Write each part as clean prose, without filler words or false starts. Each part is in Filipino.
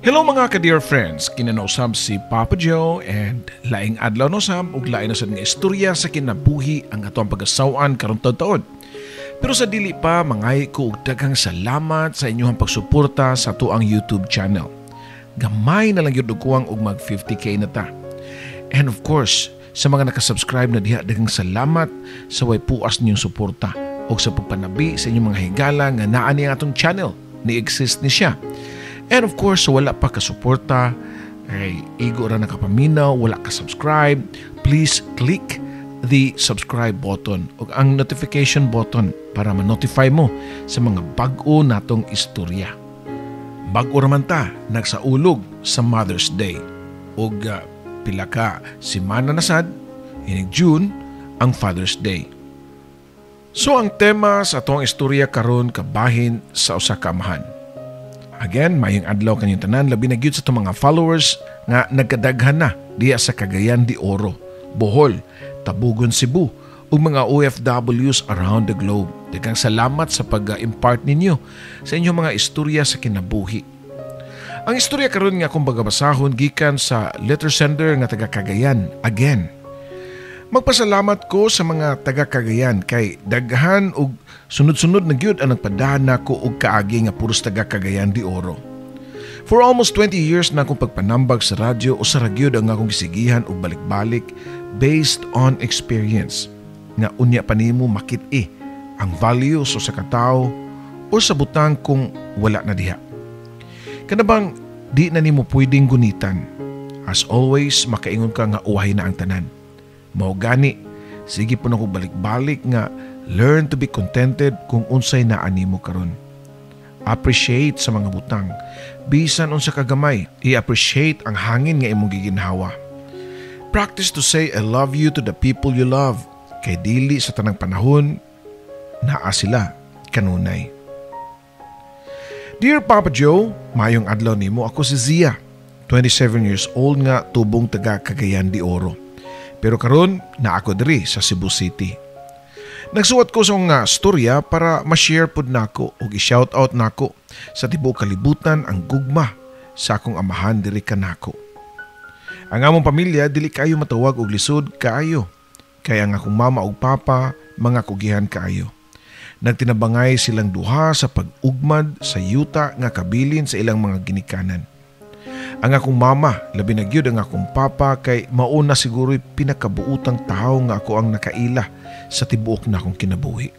Hello mga ka-dear friends, kinanausab si Papa Joe and laing adlaw no sab ug lain na sad nga istorya sa kinabuhi ang atong pag-asawan karon taon. Pero sa dili pa mangay ko og daghang salamat sa inyong pagsuporta sa tuang YouTube channel. Gamay na lang gyud kuwang og mag 50k na ta. And of course, sa mga nakasubscribe na diha daghang salamat sa way puas ninyong suporta og sa pagpanabi sa inyong mga higala nga naa ni atong channel ni exist ni siya. And of course, wala pa ka-suporta, ay igo ra nakapaminaw, wala ka-subscribe, please click the subscribe button o ang notification button para ma-notify mo sa mga bag-o natong istorya. Bag-o raman ta, nagsaulog sa Mother's Day. O pila ka simana na sad, inig June, ang Father's Day. So ang tema sa atong istorya karon kabahin sa usa ka amahan. Again, mayong adlaw kanyang tanan, labi na gyud sa itong mga followers nga nagkadaghan na diya sa Cagayan de Oro, Bohol, Tabugon, Cebu ug mga OFWs around the globe. Daghang salamat sa pag-impart ninyo sa inyong mga istorya sa kinabuhi. Ang istorya karon nga akong bagabasahon gikan sa letter sender nga taga Cagayan, again. Magpasalamat ko sa mga taga Cagayan kay daghan ug sunod-sunod na gyud ang nagpadahan nako og kaagi nga puros taga Cagayan de Oro. For almost 20 years na akong pagpanambag sa radyo o sa ragyod ang akong gisigihan og balik-balik based on experience. Nga unya pa nimo makit-i ang values o sa katao o sa butang kung wala na diha. Kanabang di na nimo pwedeng gunitan. As always, makaingon ka nga uwahay na ang tanan. Mao gani, sige po na ko balik-balik nga learn to be contented kung unsay naa nimo karon. Appreciate sa mga butang. Bisan unsa kagamay, i-appreciate ang hangin nga imong giginhawa. Practice to say I love you to the people you love. Kay dili sa tanang panahon, naa sila kanunay. Dear Papa Joe, mayong adlaw nimo, ako si Zia, 27 years old nga tubong taga Cagayan de Oro. Pero karon na ako diri sa Cebu City. Nagsuwat ko sa nga storya para ma-share pod nako ug i-shoutout nako sa tibuok kalibutan ang gugma sa akong amahan diri kanako. Ang among pamilya dili kayo matawag og lisod kaayo. Kay ang akong mama ug papa mga kugihan kaayo. Nagtinabangay silang duha sa pag-ugmad sa yuta nga kabilin sa ilang mga ginikanan. Ang akong mama, labi na gyud ang akong papa kay mauna siguro'y pinakabuutang tao nga ako ang nakaila sa tibuok na akong kinabuhi.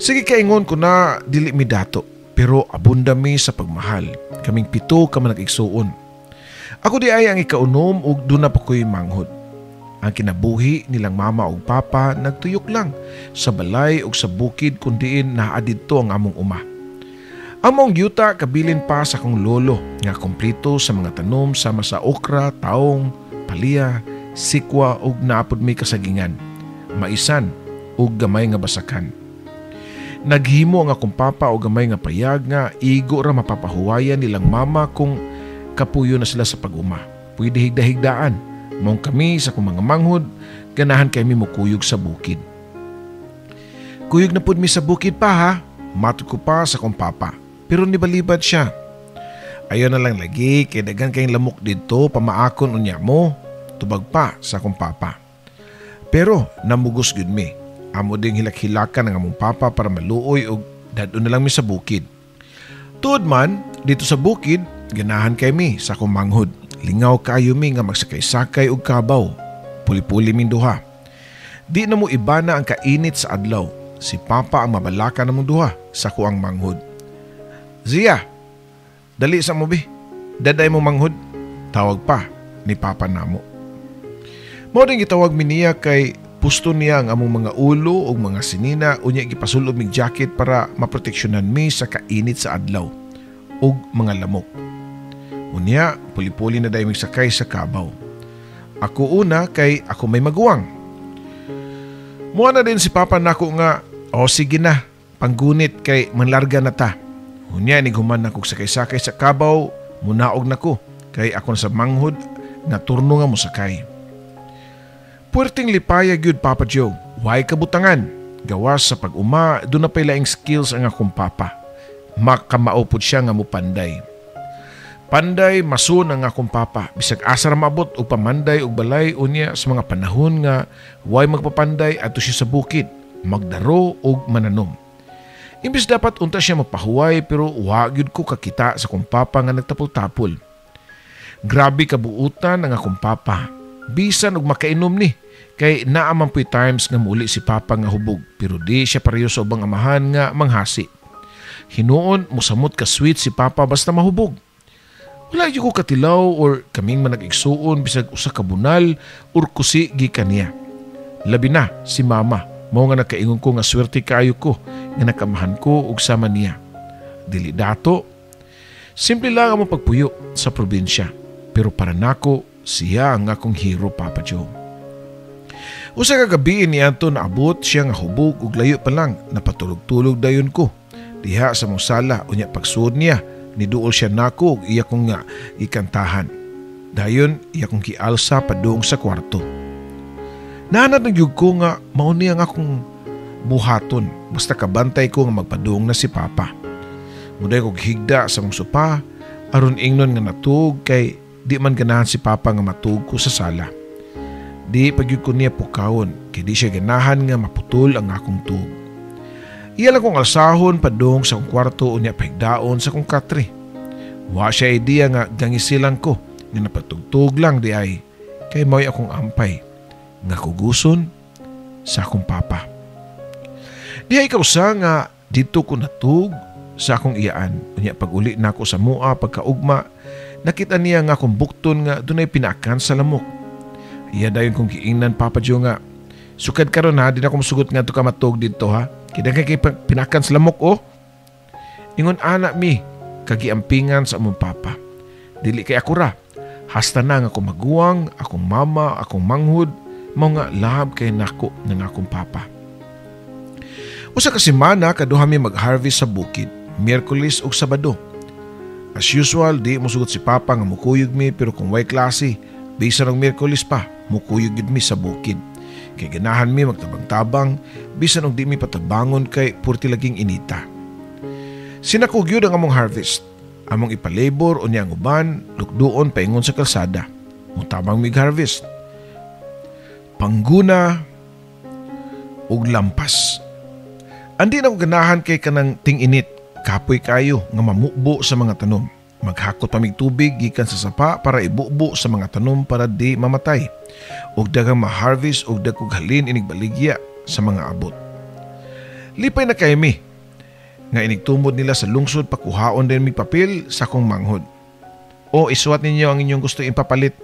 Sige kaingon ko na dili mi dato, pero abunda mi sa pagmahal. Kaming 7 ka man nag-igsuon. Ako di ay ang ikaunom ug doon na pa ko'y manghod. Ang kinabuhi nilang mama ug papa nagtuyok lang sa balay ug sa bukid kundiin naa didto ang among uma. Among yuta kabilin pa sa akong lolo nga kompleto sa mga tanom sama sa okra, taong, palya, sikwa ug naapod may kasagingan, maisan ug gamay nga basakan. Naghimo ang akong papa og gamay nga payag nga igo ra mapapahuwayan nilang mama kung kapuyo na sila sa pag-uma. Pwede higda-higdaan. Mong kami sa akong mga manghod, ganahan kami mukuyog sa bukid. Kuyog na pud mi sa bukid pa ha, matod ko pa sa akong papa. Pero nibalibad siya. Ayaw na lang lagi kay dagan kayong lamok dito pamaakon unya mo. Tubag pa sa akong papa. Pero namugos gud mi. Amo ding hilak-hilakan ang among papa para maluoy og dadon na lang mi sa bukid. Tuod man dito sa bukid, ganahan kay mi sa akong manghod. Lingaw kaayo mi nga magsakay-sakay og kabaw. Puli-puli ming duha. Di na mo ibana ang kainit sa adlaw. Si papa ang mabalaka namong duha sa kuang manghod. Zia, dali sa mo bi. Daday mo manghod. Tawag pa ni papa namo. Mao ding gitawag mi niya kay pusto niya ang among mga ulo ug mga sinina unya gipasulob mig jacket para maproteksyonan mi sa kainit sa adlaw ug mga lamok. Unya, puli-puli na dayon mig sakay sa kabaw. Ako una kay ako may maguwang. Muha na din si papa nako nga, o sige na, panggunit kay manlarga na ta. Unya ni human na kog sakay-sakay sa kabaw, munaog na ko, kay ako sa manghod nga turno nga mo sakay. Puwerteng lipaya gyud Papa Joe, way kabutangan. Gawas sa pag-uma, doon na pala ang skills ang akong papa. Makamaupod siya nga mupanday. Panday masun ang akong papa bisag asa ra maabot og pamanday og balay unya sa mga panahon nga way magpapanday adto siya sa bukid, magdaro og mananom. Imbis dapat unta siya mapahuway pero wa gyud ko kakita sa akong papa nga nagtapol-tapol. Grabe kabuutan ang akong papa. Bisan og makainom ni kay naa man puy times nga muli si papa nga hubog pero di siya pareho sa ubang amahan nga manghasi. Hinuon mosamot ka sweet si papa basta mahubog. Wala gyud ko katilaw or kaming manag-igsuon bisag usa ka bunal or kusi gikan niya. Labi na si mama, mao nga nakaingon ko nga swerte kaayo ko nga nakamahan ko og sama niya. Dili dato. Simple lang ang pagpuyo sa probinsya, pero para nako siya ang akong hero, Papa Joe. Usa ka gabi niadto naabot siya nga hubog ug layo pa lang napatulog-tulog dayon ko. Diha sa mong sala unya pagsuod niya niduol siya nako ug iya kong nga ikantahan. Dayon iya kong kialsa padung sa kwarto. Naanad ng yug ko nga mao niya nga akong buhaton basta kabantay ko nga magpadung na si Papa. Muday kog higda sa mong sopa aron ingnon nga natug kay di man ganahan si Papa nga matug ko sa sala. Di pagyud ko niya pukawon kay di siya ganahan nga maputol ang akong tug. Iya lang kong alsahon padung sa akong kwarto unya pahigdaon sa akong katre. Wa siya idea nga gangisilang ko nga napatugtog lang di ay kay mao'y akong ampay nga kuguson sa akong papa. Di ay kausa nga dito ko natug sa akong iyaan. Unya pag-uli na ako sa mua pagkaugma nakita niya nga akong bukton nga dunay pinakan sa lamok. Iya dayon kong giingnan Papa Joe nga sukad karon ha, di na akong sugot nga ito ka matug dito ha. Kaya kay pinakan sa lamok oh. Ingon anak mi, kagiampingan sa among papa. Dili kay ako ra. Hasta na nga akong maguwang, akong mama, akong manghud, mao nga lahab kay nako ng akong papa. Usa ka semana kaduha mi mag-harvest sa bukid, Miyerkules ug Sabado. As usual, di mo sugot si papa nga mukuyog mi pero kung way klase, bisan og Miyerkules pa, mukuyog gid mi sa bukid. Kay ganahan mi magtabang-tabang bisan og di mi patabangon kay purti laging inita. Sinakugyod ang among harvest. Among ipalabor unya ang uban, lukduon paingon sa kalsada. Mutabang mig harvest. Pangguna ug lampas. Andi na ko ganahan kay kanang ting-init, kapoy kayo nga mamubo sa mga tanom. Maghakot pa mig tubig gikan sa sapa para ibubo sa mga tanom para di mamatay. Ug daghang ma-harvest ug dagkog halin inig baligya sa mga abot. Lipay na kay mi nga inigtumod nila sa lungsod pakuhaon din mig papel sa akong manghod. O isuwat ninyo ang inyong gusto ipapalit.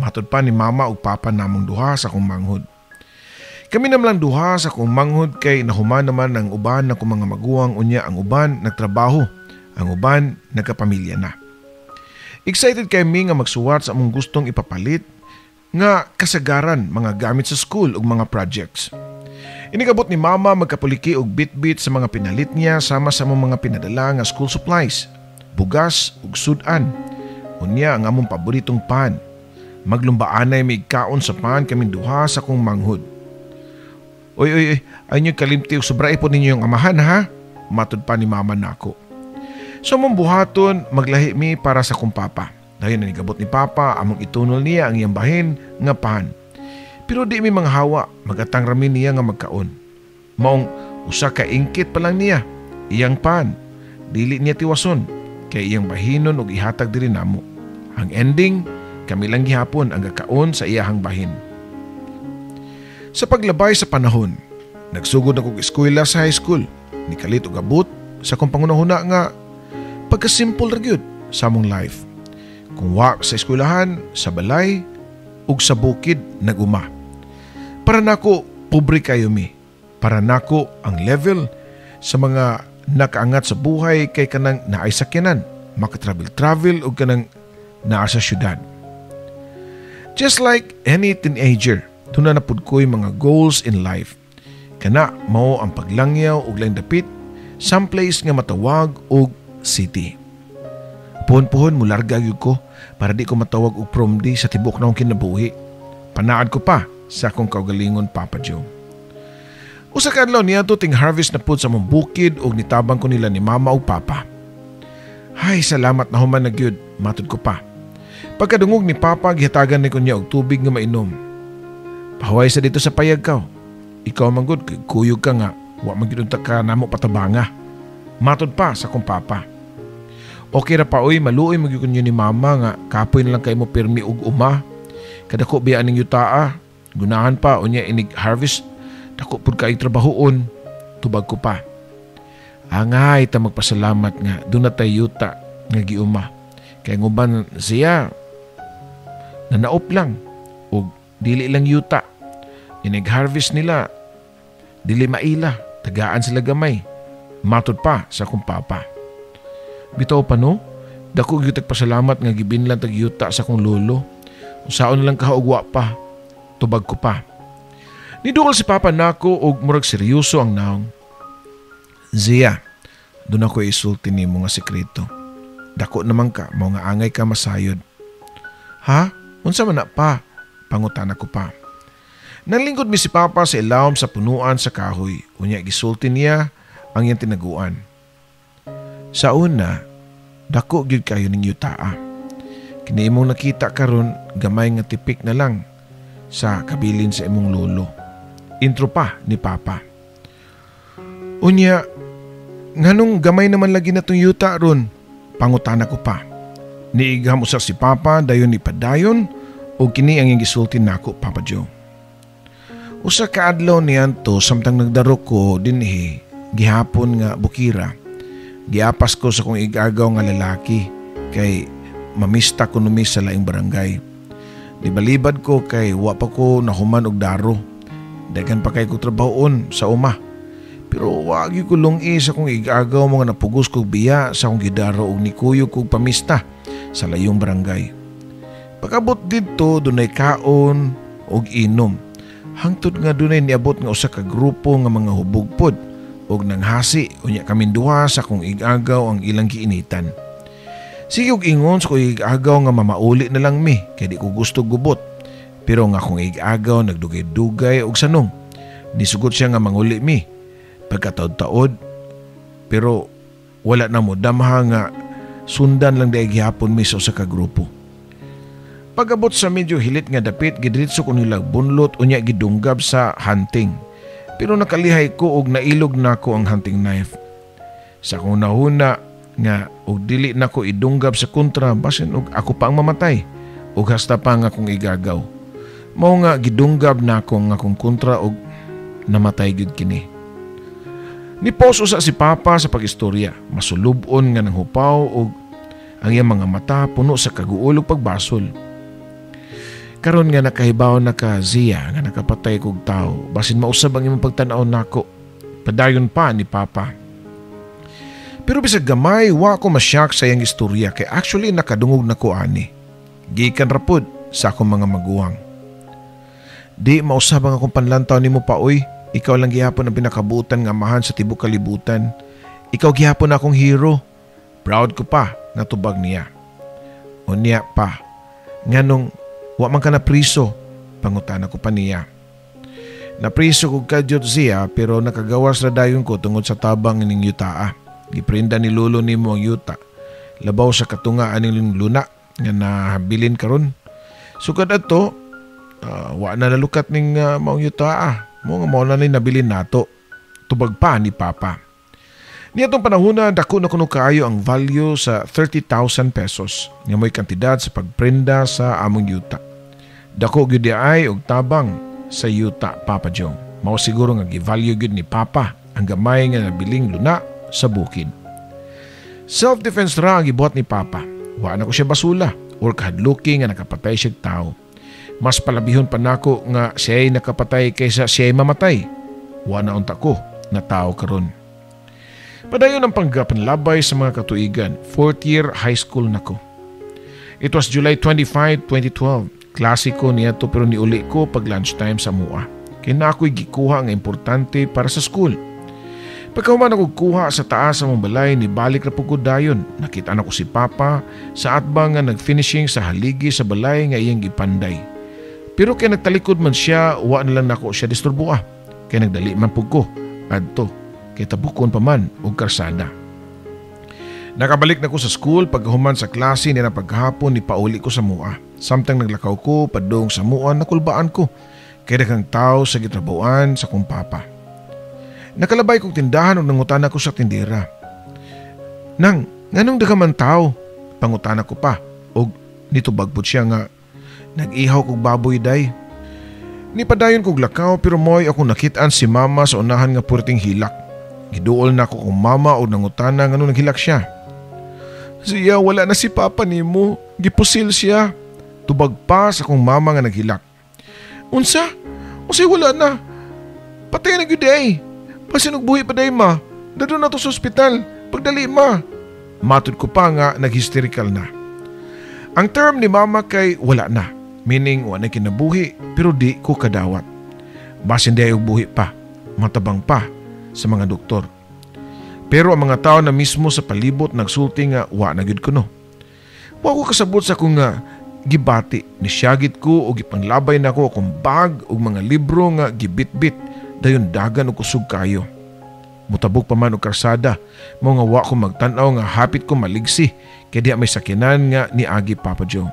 Matod pa ni mama ug papa namong duha sa akong manghod. Kami naman lang duha sa akong manghod kay nahuman naman ang uban ng mga maguwang unya ang uban nagtrabaho, ang uban nagkapamilya na. Excited kay mi nga magsuwat sa among gustong ipapalit nga kasagaran mga gamit sa school ug mga projects. Inigabot ni mama magkapuliki og bit-bit sa mga pinalit niya sama sa mga pinadala nga school supplies, bugas ug sudan. Unya ang among paboritong pan. Maglumbaanay may kaon sa pan kami duha sa akong manghod. Oy, ayun yung kalimti ug sobra po ninyo yung amahan ha? Matod pa ni mama nako. So mong buhaton maglahi mi para sa akong papa. Dayon nanigabot ni papa among itunol niya ang iyang bahin nga pan. Pero di mi mga hawa, magatang rami niya nga magkaon. Maong usa ka ingkit pa lang niya, iyang pan. Dili niya tiwason, kay iyang bahinon ug ihatag diri namo. Ang ending, kami lang gihapon ang gakaon sa iyahang bahin. Sa paglabay sa panahon, nagsugod akong eskwela sa high school. Nikalit og abot sa akong pangunahuna nga pagka-simple ra gyud sa among life. Kung wa sa eskwelahan, sa balay, ug sa bukid naguma. Para nako pobre kayo mi. Para nako ang level sa mga nakaangat sa buhay kay kanang naay sakyanan, makatravel-travel ug kanang naa sa syudad. Just like any teenager, tuna na pud ko'y mga goals in life. Kana mao ang paglangyaw ug lain dapit someplace nga matawag og city. Puhon-puhon mo larga gyud ko para di ko matawag og prom day sa tibok na akong kinabuhi. Panaad ko pa sa akong kaugalingon, Papa Joe. Usa ka adlaw niadto ting harvest na pud sa mong bukid ug nitabang ko nila ni mama ug papa. Hay, salamat na human na gyud. Matod ko pa. Pagkadungog ni Papa, gihatagan ni ko niya og tubig nga mainom. Pahuway sa dito sa payag ka. Ikaw manggod, kuyog ka nga, wa magidunta ka namo patabanga. Matod pa sa kong Papa. Okay ra pa oy, maluoy magyukon niyo ni Mama nga kapoy na lang kay mo pirmi og uma. Kadako biya ning yutaa. Gunahan pa unya inig harvest. Dako pud kay trabahoon. Tubag ko pa. Angay ta magpasalamat nga doon na tayo yuta nga giuma. Kaya nguban siya nanaop lang o dili lang yuta. Inig harvest nila dili maila. Tagaan sila gamay. Matod pa sa kong Papa. Bitaw pa no? Dako gyud pasalamat nga gibinlan tag yuta sa kong lolo. Usaon na lang kahaugwa pa. Tubag ko pa. Nidukol si Papa nako og murag seryoso ang naong. Zia, doon ako isulti ni mo nga sekreto. Dako naman ka, mao nga angay ka masayod. Ha? Unsa man na pa? Pangutan ako pa. Nalingkod mi si Papa sa ilawom sa punuan sa kahoy. Unya gisulti niya ang iyang tinaguan. Sa una, dako gyud kayo ning yutaa. Kini imong nakita karon gamay nga tipik na lang sa kabilin sa imong lolo. Intro pa ni Papa. Unya, nganong gamay naman lagi na tong yuta ron? Pangutana ko pa. Niigham usab si Papa dayon ni padayon o kini ang gisulti nako, Papa Joe. Usa ka adlaw niyan to samtang nagdaro ko dinhi gihapon nga bukira. Giapas ko sa kong igagaw nga lalaki kay mamista ko numi sa laing barangay. Libalibad ko kay wa pa ko nahuman og daro. Dagan pa kay ko trabahoon sa uma. Pero wag ko lungi sa kong igagaw mga napugos kog biya sa akong gidaro og nikuyo kog pamista sa layong barangay. Pagabot didto dunay kaon og inom. Hangtod nga dunay niabot nga usa ka grupo nga mga hubogpod og nanghasi unya kaming duha sa kong igagaw ang ilang giinitan. Sige og ingon sa kong igagaw nga mamauli na lang mi kay di ko gusto gubot. Pero nga kong igagaw nagdugay-dugay og sanong. Nisugot siya nga manguli mi. Pagkataod-taod pero wala na mo damha nga sundan lang daig gihapon mi sa usa ka grupo. Pagabot sa medyo hilit nga dapit gidiretso ko nilang bunlot unya gidunggab sa hunting. Pero nakalihay ko og nailog nako ang hunting knife. Sa kong nahuna nga og dili nako idunggab sa kontra basin og ako pa ang mamatay og hasta pa nga akong igagaw. Mao nga gidunggab nako nga akong kontra og namatay gyud kini. Nipos usa si Papa sa pagistorya, masulubon nga nang hupaw og ang iyang mga mata puno sa kaguol ug pagbasol. Karon nga nakahibaw na ka Zia nga nakapatay kog tao, basin mausab ang imong pagtan-aw nako. Padayon pa ni Papa. Pero bisag gamay, wa ko masyak sa iyang istorya kay actually nakadungog na ko ani. Gikan rapod sa akong mga maguwang. Di mausab ang akong panlantaw nimo pa oy. Ikaw lang gihapon ang pinakabutan nga amahan sa tibok kalibutan. Ikaw gihapon akong hero. Proud ko pa nga tubag niya. Unya pa, nganong wa man ka na priso, pangutana ko pa niya. Napriso ko kadyot siya pero nakagawas na dayon ko tungod sa tabang ning yutaa. Giprinda ni lolo nimo ang yuta. Labaw sa katunga aning luna nga nabilin karon. Sukad ato, wa na nalukat ning maong yutaa. Mo na ni nabilin nato. Tubag pa ni Papa. Niyatong panahuna dako na kuno kaayo ang value sa 30,000 pesos nga mo'y kantidad sa pagprenda sa among yuta. Dako gyud ay og tabang sa yuta, Papa Joe. Mao siguro nga gi-value gyud ni Papa ang gamay nga nabiling luna sa bukid. Self-defense ra ang gibuhat ni Papa. Wa na ko siya basula or kahadluki nga nakapatay siya tao. Mas palabihon pa nako nga siya'y nakapatay kaysa siya'y mamatay. Wa na unta ko na tao karon. Padayon ang panggapanlabay sa mga katuigan. 4th year high school nako. It was July 25, 2012. Klasiko niya to pero niuli ko pag lunchtime sa MUA. Kaya na ako'y gikuha nga importante para sa school. Pagkahuman ako kuha sa taas sa mong balay ni balik na pugod dayon. Nakita na ko si Papa sa atbang nga nag-finishing sa haligi sa balay nga iyang gipanday. Pero kaya nagtalikod man siya, wa na lang nako siya disturbo Kaya nagdali man pug ko. Adto, kay tabukon pa man og karsada. Nakabalik na ko sa school paghuman sa klase ni na paghapon ni pauli ko sa mua. Samtang naglakaw ko padung sa mua nakulbaan ko. Kaya kang tao sa gitrabuan sa kong papa. Nakalabay kong tindahan o nangutan ako sa tindera. Nang, nganong dagaman tao? Pangutan ako pa. O nitubagbot siya nga. Nag-ihaw kong baboy day. Nipadayon kong lakaw pero mo'y ako nakitaan si mama sa unahan nga purting hilak. Giduol na ako kong mama o nangutana nga nung naghilak siya. Siya wala na si papa nimo. Gipusil siya. Tubag pa sa kong mama nga naghilak. Unsa? Unsay wala na? Patay na gyud ay. Pasinog buhi pa day ma. Dadto na to sa ospital. Pagdali ma. Matud ko pa nga nag-hysterical na. Ang term ni mama kay wala na. Meaning wala kinabuhi pero di ko kadawat. Basin di ay buhi pa. Matabang pa sa mga doktor. Pero ang mga tao na mismo sa palibot nagsulti nga wa na gyud kuno. Wa ko kasabot sa kung nga gibati ni syagit ko o gipanglabay na ko akong bag o mga libro nga gibit-bit dayon dagan og kusog kayo. Mutabog pa man og karsada mo nga wa ko magtan-aw nga hapit ko maligsi kay di may sakinan nga ni agi Papa Joe.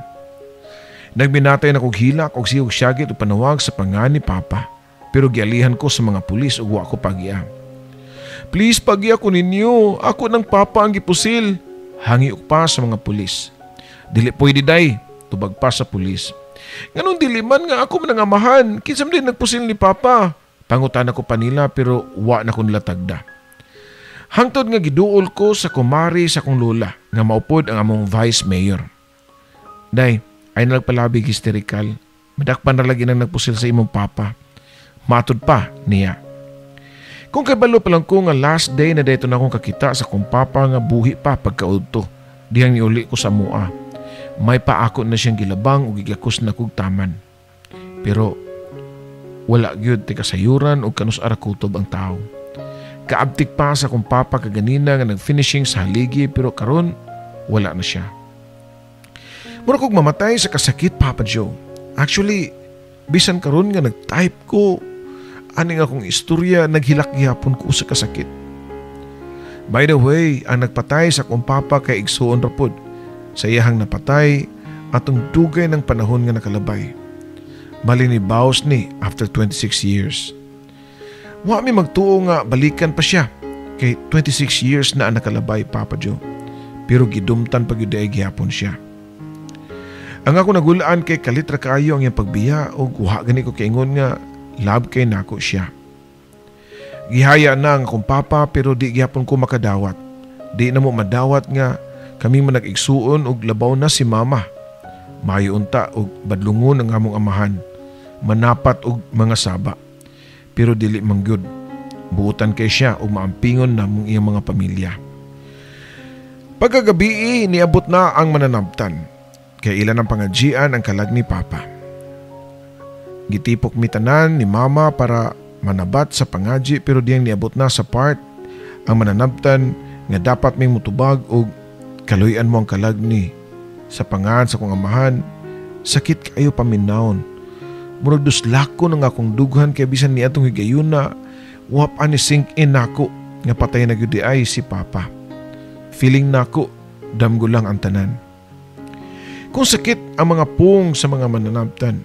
Nagbinatay na kog hilak og siyog syagit o panawag sa pangan ni Papa pero gialihan ko sa mga pulis ug wa ko pagiya. Please pagiya ko ninyo, ako ng papa ang gipusil. Hangi pa sa mga pulis. Dili pwede day, tubag pa sa pulis. Ganun dili man nga ako manangamahan, kinsam din nagpusil ni papa. Pangutan ako pa nila pero wa na ko nila tagda. Hangtod nga giduol ko sa kumari sa kong lola nga maupod ang among vice mayor. Day, ay nalagpalabig hysterical. Madakpan na lagi nang nagpusil sa imong papa. Matod pa niya. Kung kabalo pa lang ko nga last day na dayto na akong kakita sa kong papa nga buhi pa pagkaudto. Dihang niuli ko sa mua. May paako na siyang gilabang o gigakos na kog taman. Pero wala gyud ti kasayuran o kanus arakutob ang tao. Kaabtik pa sa kong papa kaganina nga nag-finishing sa haligi pero karon wala na siya. Mura kog mamatay sa kasakit, Papa Joe. Actually, bisan karon nga nag-type ko ani nga akong istorya naghilak gihapon ko sa kasakit. By the way, ang nagpatay sa akong papa kay igsuon ra pod. Sa iyahang napatay atong dugay ng panahon nga nakalabay. Bali ni baos ni after 26 years. Wa mi magtuo nga balikan pa siya kay 26 years na ang nakalabay, Papa Joe. Pero gidumtan pag yun ay gihapon siya. Ang ako nagulaan kay kalitra kayo ang iyang pagbiya o guha gani ko kaingon nga love kay nako siya. Gihaya na ang akong papa pero di gihapon ko makadawat. Di na mo madawat nga kami man nag-igsuon og labaw na si mama. Mayo unta og badlungon ang among amahan. Manapat og mga saba. Pero dili mangyud. Buutan kay siya og maampingon na mong iyang mga pamilya. Pagkagabi niabot na ang mananabtan. Kaya ilan ang pangadjian ang kalag ni papa. Gitipok mitanan ni mama para manabat sa pangadji pero diyang niabot na sa part ang mananabtan nga dapat may mutubag o kaluyan mo ang kalag ni sa pangan sa kong amahan. Sakit kayo paminawon. Murag duslak ko ng akong dughan kaya bisan ni atong higayuna wap ani sink in nako nga patay na gyud ay si papa. Feeling nako damgo lang ang tanan. Kung sakit ang mga pung sa mga mananabtan,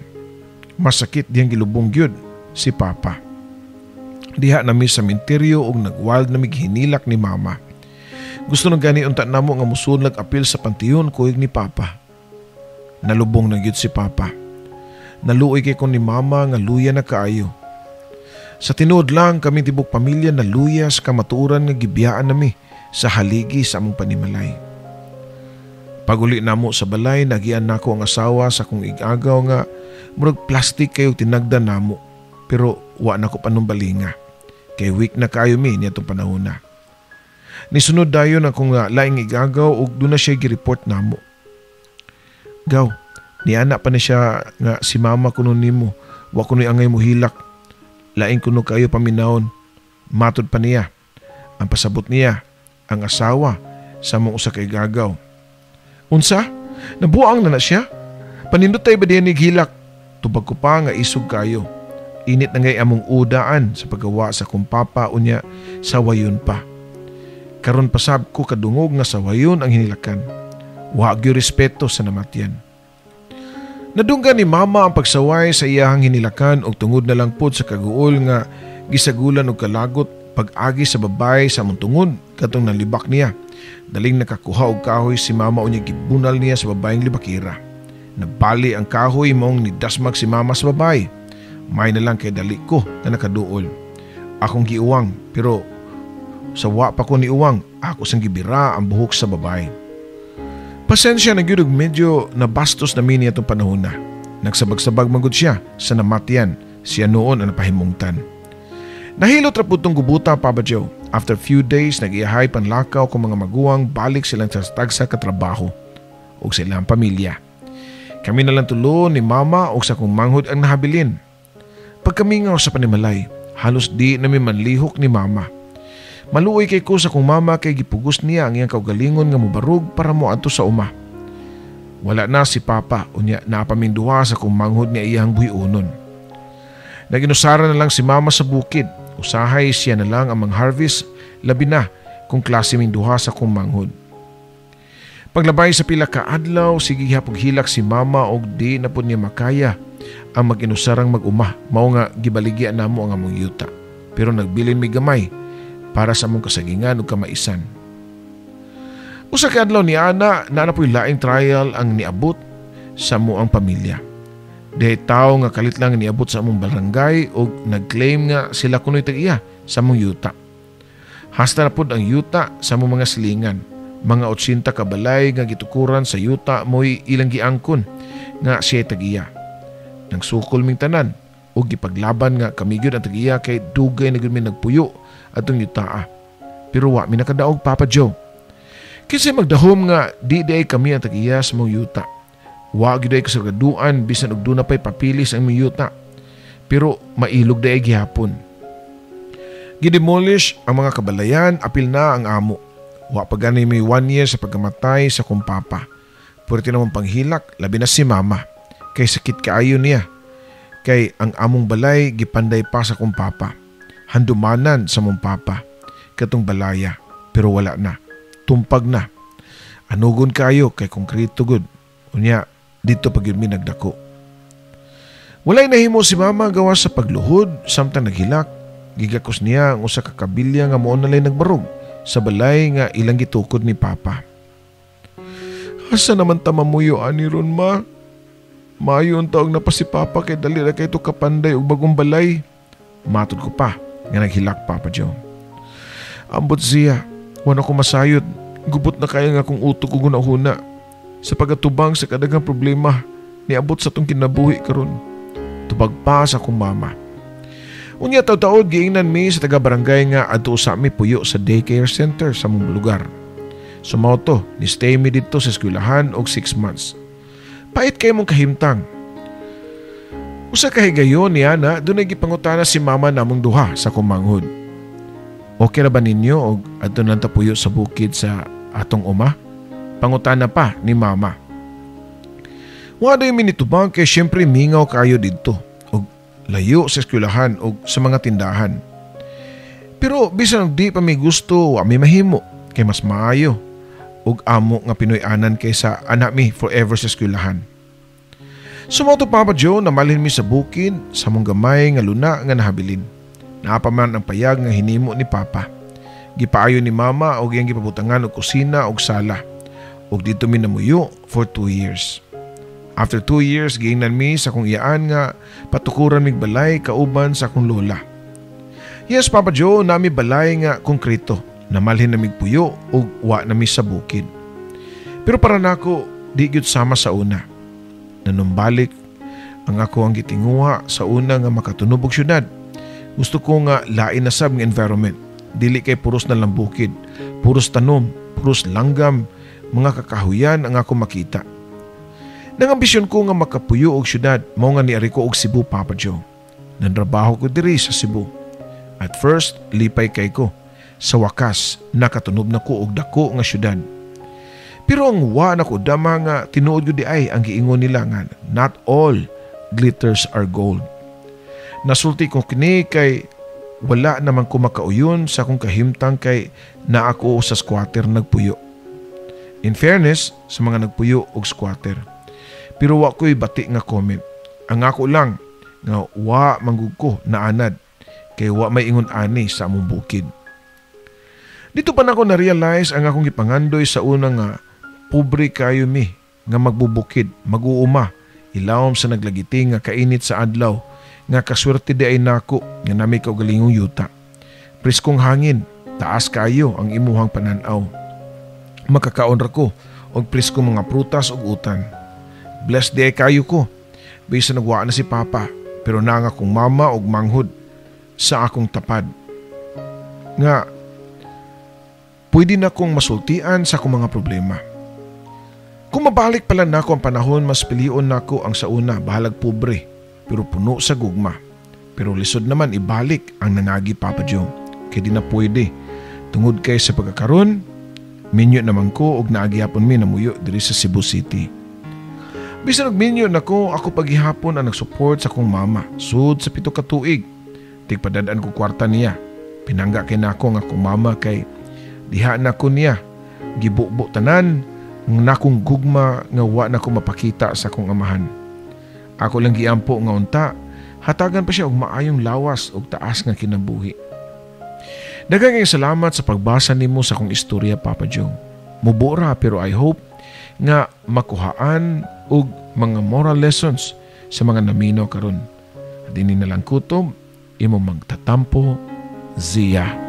masakit diyang gilubong gyud si papa. Diha nami sa minteryo og nagwild na mighinilak ni mama. Gusto nang gani unta namo nga musunlag apil sa pantiyon kuig ni papa. Nalubong na gyud si papa. Naluoy kay ko ni mama nga luya na kaayo. Sa tinuod lang kami tibok pamilya na luya sa kamatuoran nga gibiyaan nami sa haligi sa among panimalay. Paguli namo sa balay, nagian nako ang asawa sa kong igagaw nga murag plastic kayo tinagdan namo pero wa nako panumbalinga. Kay weak na kayo mi niya itong panahon na. Nisunod dayon akong laing igagaw ug doon na siya gireport namo. Gaw, niana pa na siya nga si mama kuno nimo, wa kuno angay mo hilak. Laing kuno kayo paminawon. Matod pa niya. Ang pasabot niya, ang asawa sa mong usa kay gagaw. Unsa? Nabuang na siya? Panindot tayo ba diyan hilak? Tubag ko pa nga isog kayo. Init na ngay among udaan sa paggawa sa kong papa unya sa wayon pa. Karon pasab ko kadungog nga sawayon ang hinilakan. Wa gyud respeto sa namatyan. Nadunggan ni mama ang pagsaway sa iyahang hinilakan og tungod na lang pod sa kaguol nga gisagulan og kalagot pag-agi sa babay sa among tungod katong nalibak niya. Daling nakakuha og kahoy si mama unya gibunal niya sa babayeng libakira. Nabali ang kahoy maong nidasmag si mama sa babay. May na lang kay dali ko na nakaduol. Akong giuwang pero sa wa pa ko ni uwang ako sang gibira ang buhok sa babay. Pasensya na gyud og medyo nabastos na mini atong panahon na. Nagsabag-sabag magud siya sa namatyan siya noon ang napahimungtan. Nahilot ra pud tong gubuta Papa Joe. After few days nag-iyahay panlakaw kung mga maguwang balik silang sa tagsa ka trabaho ug sa ilang pamilya. Kami na lang tulo ni mama ug sa kong manghod ang nahabilin. Pagkamingaw sa panimalay, halos di na mi manlihok ni mama. Maluoy kay ko sa kong mama kay gipugos niya ang iyang kaugalingon nga mubarug para mo adto sa uma. Wala na si Papa unya napaminduha sa kong manghod niya iyang buhiunon. Naginusara na lang si mama sa bukid. Usahay siya na lang ang mang-harvest labi na kung klase minduha sa kong manghod. Paglabay sa pila ka adlaw sige hapog hilak si mama og di na pud niya makaya ang mag-inusarang mag-uma mao nga gibaligya namo ang among yuta. Pero nagbilin mi gamay para sa among kasagingan ug kamaisan. Usa ka adlaw ni ana napoy laing trial ang niabot sa amuang pamilya. Dihay tao nga kalit lang niabot sa among barangay ug nagclaim nga sila kunoy tag-iya sa among yuta. Hasta na pud ang yuta sa among mga silingan. Mga 80 ka balay nga gitukuran sa yuta mo'y ilang giangkon nga siya tag-iya. Nang sukol ming tanan ug gipaglaban nga kami gyud ang tag-iya kay dugay na gyud mi nagpuyo atong yutaa. Pero wa mi nakadaog Papa Joe. Kasi magdahom nga di kami ang tag-iya sa mong yuta. Wa gyud ay kasagaduan bisan og duna pay papilis ang mong yuta. Pero mailog day gihapon. Gidemolish ang mga kabalayan apil na ang amo. Wa pa gani may 1 year sa pagkamatay sa kong papa. Pwerte naman panghilak labi na si mama. Kay sakit kaayo niya. Kay ang among balay gipanday pa sa kong papa. Handumanan sa mong papa katong balaya pero wala na, tumpag na. Anugon kayo kay konkreto gud unya dito pag yun mi nagdako. Walay nahimo si mama gawas sa pagluhod samtang naghilak. Gigakos niya ang usa ka kabilya nga mao nalay nagbarog sa balay nga ilang gitukod ni papa. Asa naman ta mamuyo ani ron ma? Maayo ang taog na pa si papa kay dali ra kay to kapanday og bagong balay. Matod ko pa nga naghilak Papa Joe. Ambot siya, wala ko masayod. Gubot na kaya nga kung utok ko gunahuna. Sa pagatubang sa kadagang problema, niabot sa tong kinabuhi karon. Tubag pa sa kong mama. Unya taw-taod giingnan mi sa taga-barangay nga adto sa mi puyo sa daycare center sa mong lugar. Sumauto, ni stay mi dito sa eskwelahan og 6 months. Pait kay mong kahimtang. Usa ka higayon niya na doon ay gipangutana si mama namong duha sa kumanghod. Okay na ba ninyo o adto lang tapuyo sa bukid sa atong uma? Pangutana pa ni mama. Wala yung minitubang kay syempre mingaw kayo dito o layo sa eskwelahan o sa mga tindahan. Pero bisan di pa may gusto, may mahimo kay mas maayo og amo nga Pinoy-anan kaysa anak mi forever sa eskwelahan. Sumoto Papa Joe na malhin mi sa bukid sa mong gamay nga luna nga nahabilin. Naapaman ang payag nga hinimo ni Papa. Gipaayo ni Mama og iyang gipabutangan og kusina og sala. Og dito mi namuyo for 2 years. After 2 years, giingnan mi sa kong iyaan nga patukuran mig balay kauban sa akong lola. Yes Papa Joe, nami balay nga konkreto. Namalhin na mig puyo og wa na mi sa bukid. Pero para nako, di gyud sama sa una. Nanumbalik ang ako ang gitinguha sa una nga makatunob og syudad. Gusto ko nga lain na sab nga environment. Dili kay puros na lang bukid, puros tanom, puros langgam, mga kakahuyan ang ako makita. Nang ambisyon ko nga makapuyo og syudad, mao nga niari ko og Cebu Papa Joe. Nanrabaho ko diri sa Cebu. At first, lipay kay ko. Sa wakas, nakatunob na ko og dako nga syudad. Pero ang wa na ko dama nga tinuod yun di ay ang giingon nila nga not all glitters are gold. Nasulti ko kini kay wala naman ko makauyon sa akong kahimtang kay na ako sa squatter nagpuyo. In fairness sa mga nagpuyo og squatter. Pero wa ko'y bati nga comment. Ang ako lang nga wa manggug ko na anad kay wa may ingon ani sa among bukid. Dito pa na ako na-realize ang akong gipangandoy sa una nga pobre kayo mi nga magbubukid, mag-uuma, ilawom sa naglagiti nga kainit sa adlaw, nga kaswerte di ay nako nga nami kaugalingong yuta. Priskong hangin, taas kayo ang imuhang pananaw. Makakaon ra ko og priskong mga prutas ug utan. Blessed di ay kayo ko. Bisa nagwa na si Papa, pero na nga kong mama og manghod sa akong tapad. Nga, pwede na kong masultian sa akong mga problema. Kung mabalik pala na ako ang panahon, mas pilion na ako ang sa una, bahalag pobre, pero puno sa gugma. Pero lisod naman ibalik ang nangagi Papa Joe. Kaya di na pwede. Tungod kay sa pagkakaroon, minyo naman ko og naagyapon mi na muyo diri sa Cebu City. Bisan nagminyo na ko, ako paghihapon ang nagsupport sa akong mama. Sud sa 7 ka tuig. Tigpadadaan ko kwarta niya. Pinangga kay nako nga akong mama kay diha na ko niya. Gibukbo tanan nga akong gugma nga wa na ko mapakita sa akong amahan. Ako lang giampo nga unta, hatagan pa siya og maayong lawas og taas nga kinabuhi. Daghang salamat sa pagbasa nimo sa akong istorya, Papa Joe. Mubura pero I hope nga makuhaan og mga moral lessons sa mga namino karon. Dini na lang kutob, imo magtatampo, Zia.